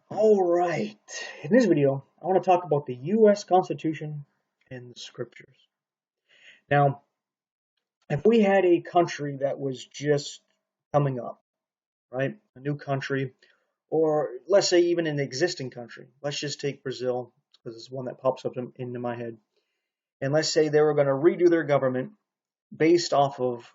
All right. In this video, I want to talk about the U.S. Constitution and the scriptures. Now, if we had a country that was just coming up, right? A new country, or let's say even an existing country. Let's just take Brazil, because it's one that pops up into my head. And let's say they were going to redo their government based off of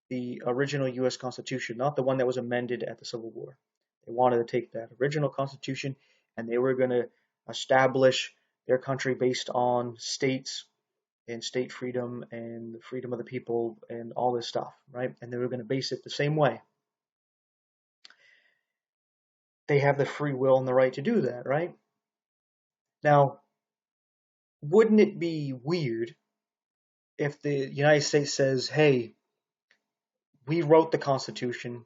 the original U.S. Constitution, not the one that was amended at the Civil War. They wanted to take that original Constitution and they were going to establish their country based on states and state freedom and the freedom of the people and all this stuff, right? And they were going to base it the same way. They have the free will and the right to do that, right? Now, wouldn't it be weird if the United States says, hey, we wrote the Constitution,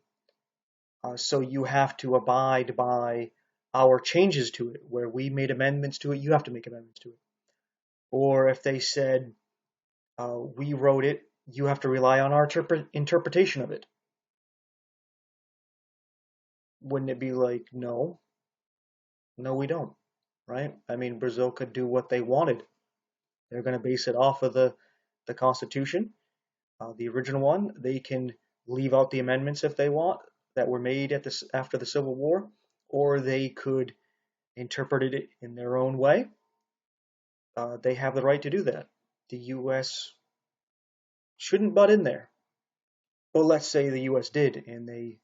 so you have to abide by our changes to it, where we made amendments to it, you have to make amendments to it. Or if they said, we wrote it, you have to rely on our interpretation of it. Wouldn't it be like, no, we don't, right? I mean, Brazil could do what they wanted. They're going to base it off of the Constitution, the original one. They can leave out the amendments if they want that were made after the Civil War, or they could interpret it in their own way. They have the right to do that. The U.S. shouldn't butt in there. But let's say the U.S. did, and they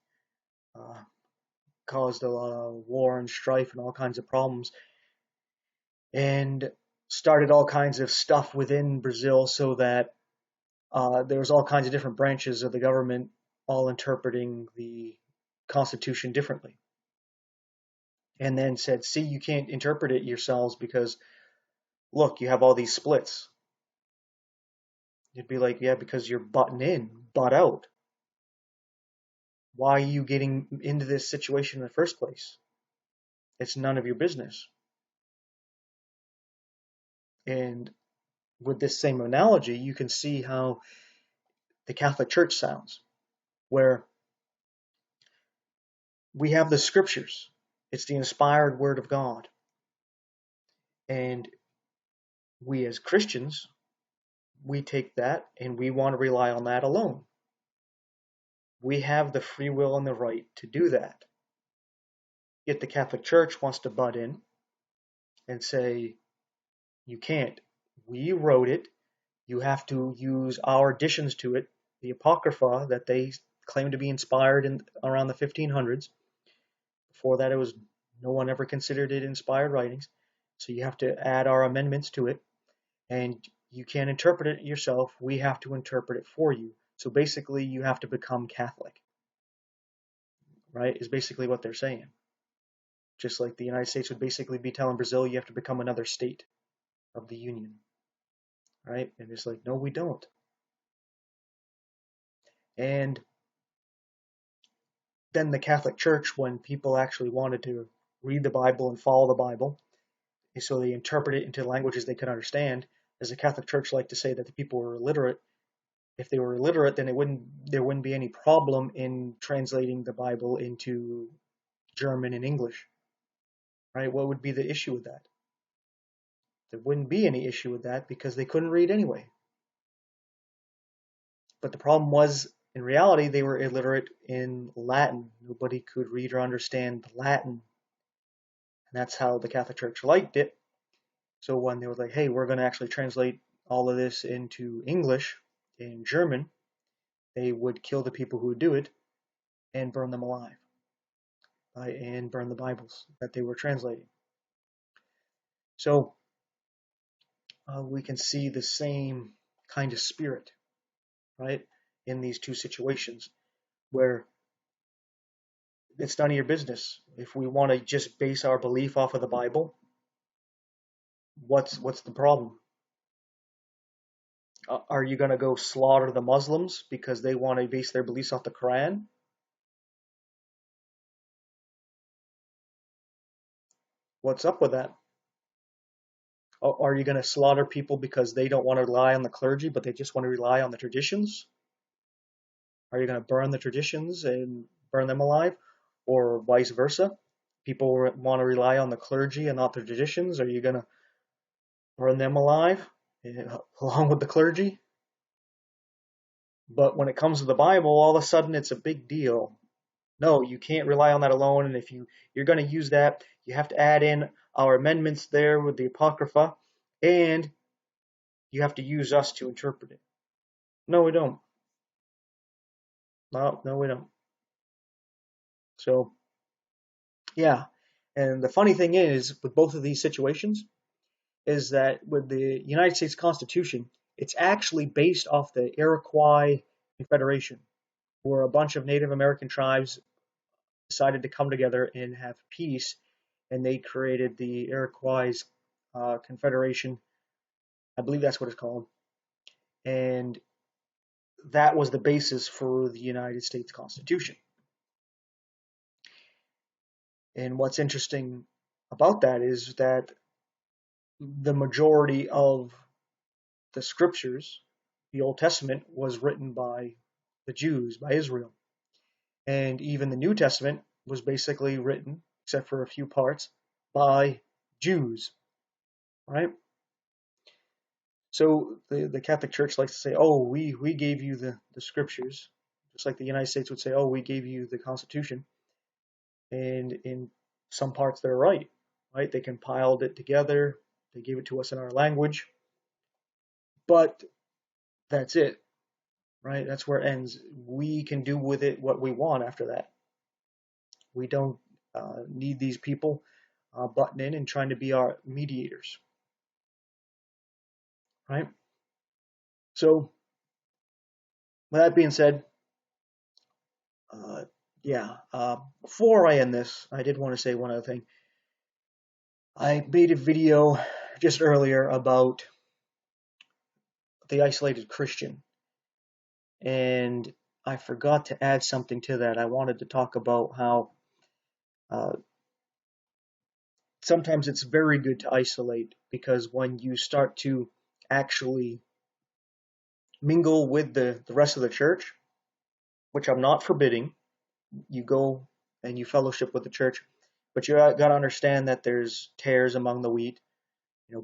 caused a lot of war and strife and all kinds of problems, and started all kinds of stuff within Brazil so that there was all kinds of different branches of the government all interpreting the Constitution differently. And then said, see, you can't interpret it yourselves because, look, you have all these splits. You'd be like, yeah, because you're butting in, butt out. Why are you getting into this situation in the first place? It's none of your business. And with this same analogy, you can see how the Catholic Church sounds, where we have the scriptures. It's the inspired word of God. And we as Christians, we take that and we want to rely on that alone. We have the free will and the right to do that. Yet the Catholic Church wants to butt in and say, you can't. We wrote it. You have to use our additions to it, the Apocrypha that they claim to be inspired in around the 1500s. Before that, no one ever considered it inspired writings. So you have to add our amendments to it, and you can't interpret it yourself. We have to interpret it for you. So basically, you have to become Catholic, right? Is basically what they're saying. Just like the United States would basically be telling Brazil, you have to become another state of the Union, right? And it's like, no, we don't. And then the Catholic Church, when people actually wanted to read the Bible and follow the Bible, so they interpret it into languages they could understand, as the Catholic Church liked to say that the people were illiterate. If they were illiterate, then there wouldn't be any problem in translating the Bible into German and English, right? What would be the issue with that? There wouldn't be any issue with that because they couldn't read anyway. But the problem was, in reality, they were illiterate in Latin. Nobody could read or understand Latin. And that's how the Catholic Church liked it. So when they were like, hey, we're going to actually translate all of this into English and German, they would kill the people who would do it and burn them alive, and burn the Bibles that they were translating. So we can see the same kind of spirit, right, in these two situations where it's none of your business. If we want to just base our belief off of the Bible, what's the problem? Are you going to go slaughter the Muslims because they want to base their beliefs off the Quran? What's up with that? Are you going to slaughter people because they don't want to rely on the clergy, but they just want to rely on the traditions? Are you going to burn the traditions and burn them alive, or vice versa? People want to rely on the clergy and not their traditions. Are you going to burn them alive along with the clergy? But when it comes to the Bible, all of a sudden it's a big deal. No, you can't rely on that alone. And if you're going to use that, you have to add in our amendments there with the Apocrypha, and you have to use us to interpret it. No, we don't. No, we don't. So, yeah. And the funny thing is, with both of these situations, is that with the United States Constitution, it's actually based off the Iroquois Confederation, where a bunch of Native American tribes decided to come together and have peace, and they created the Iroquois Confederation. I believe that's what it's called. And that was the basis for the United States Constitution. And what's interesting about that is that the majority of the scriptures, the Old Testament, was written by the Jews, by Israel. And even the New Testament was basically written, except for a few parts, by Jews, right? So the Catholic Church likes to say, oh, we gave you the scriptures, just like the United States would say, oh, we gave you the Constitution. And in some parts they're right? They compiled it together, they gave it to us in our language, but that's it, right? That's where it ends. We can do with it what we want after that. We don't need these people butting in and trying to be our mediators, right? So, with that being said, before I end this, I did want to say one other thing. I made a video just earlier about the isolated Christian, and I forgot to add something to that. I wanted to talk about how sometimes it's very good to isolate, because when you start to actually mingle with the rest of the church, which I'm not forbidding, you go and you fellowship with the church, but you got to understand that there's tares among the wheat,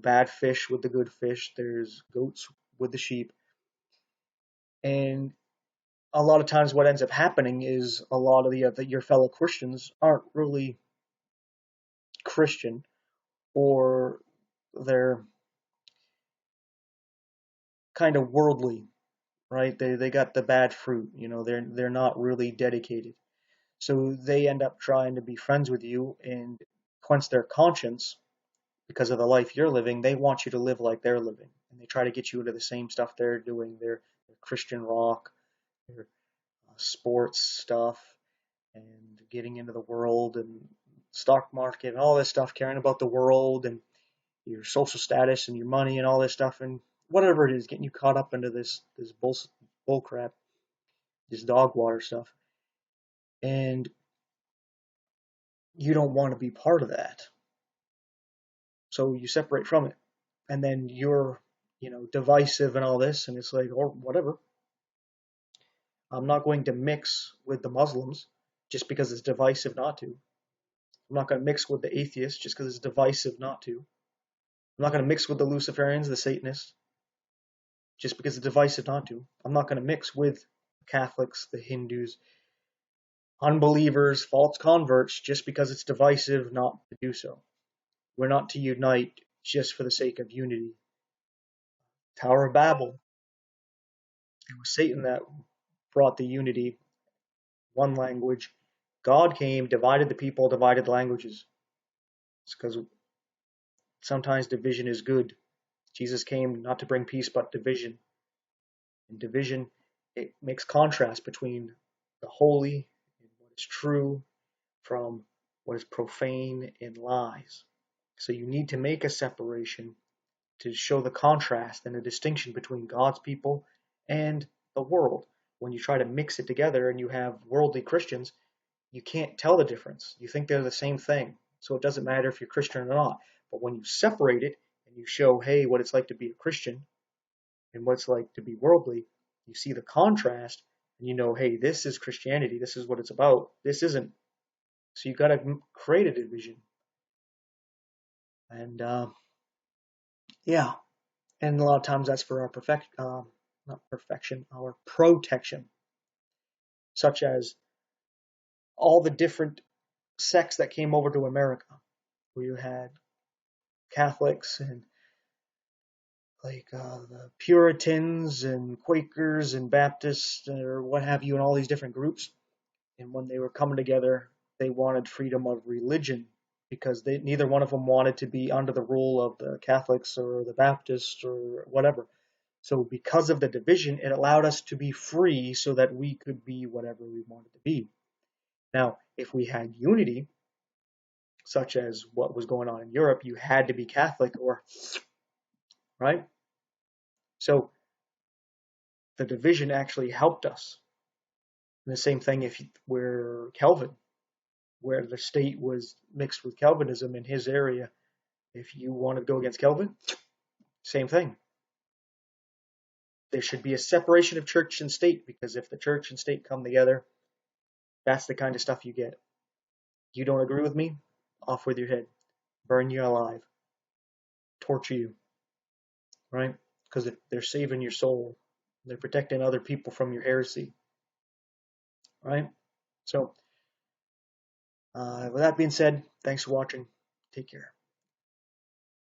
bad fish with the good fish, there's goats with the sheep. And a lot of times what ends up happening is a lot of your fellow Christians aren't really Christian, or they're kind of worldly, right? They got the bad fruit, they're not really dedicated. So they end up trying to be friends with you and quench their conscience because of the life you're living. They want you to live like they're living, and they try to get you into the same stuff they're doing, their Christian rock, their sports stuff, and getting into the world and stock market and all this stuff, caring about the world and your social status and your money and all this stuff, and whatever it is, getting you caught up into this bull crap, this dog water stuff. And you don't want to be part of that. So you separate from it. And then you're, divisive and all this, and it's like, or whatever. I'm not going to mix with the Muslims just because it's divisive not to. I'm not going to mix with the atheists just because it's divisive not to. I'm not going to mix with the Luciferians, the Satanists, just because it's divisive not to. I'm not going to mix with Catholics, the Hindus, unbelievers, false converts, just because it's divisive not to do so. We're not to unite just for the sake of unity. Tower of Babel, it was Satan that brought the unity, one language. God came, divided the people, divided the languages. It's because sometimes division is good. Jesus came not to bring peace, but division. And division, it makes contrast between the holy and what is true from what is profane and lies. So you need to make a separation to show the contrast and the distinction between God's people and the world. When you try to mix it together and you have worldly Christians, you can't tell the difference. You think they're the same thing. So it doesn't matter if you're Christian or not. But when you separate it and you show, hey, what it's like to be a Christian and what it's like to be worldly, you see the contrast and you know, hey, this is Christianity. This is what it's about. This isn't So you got to create a division. And yeah, and a lot of times that's for our not perfection, our protection, such as all the different sects that came over to America, where you had Catholics and like the Puritans and Quakers and Baptists or what have you, and all these different groups. And when they were coming together, they wanted freedom of religion because neither one of them wanted to be under the rule of the Catholics or the Baptists or whatever. So because of the division, it allowed us to be free so that we could be whatever we wanted to be. Now, if we had unity, such as what was going on in Europe, you had to be Catholic or, right? So the division actually helped us. And the same thing if we're Calvin, where the state was mixed with Calvinism in his area. If you want to go against Calvin, same thing. There should be a separation of church and state, because if the church and state come together, that's the kind of stuff you get. You don't agree with me? Off with your head. Burn you alive. Torture you. Right? Because they're saving your soul. They're protecting other people from your heresy. Right? So, with that being said, thanks for watching. Take care.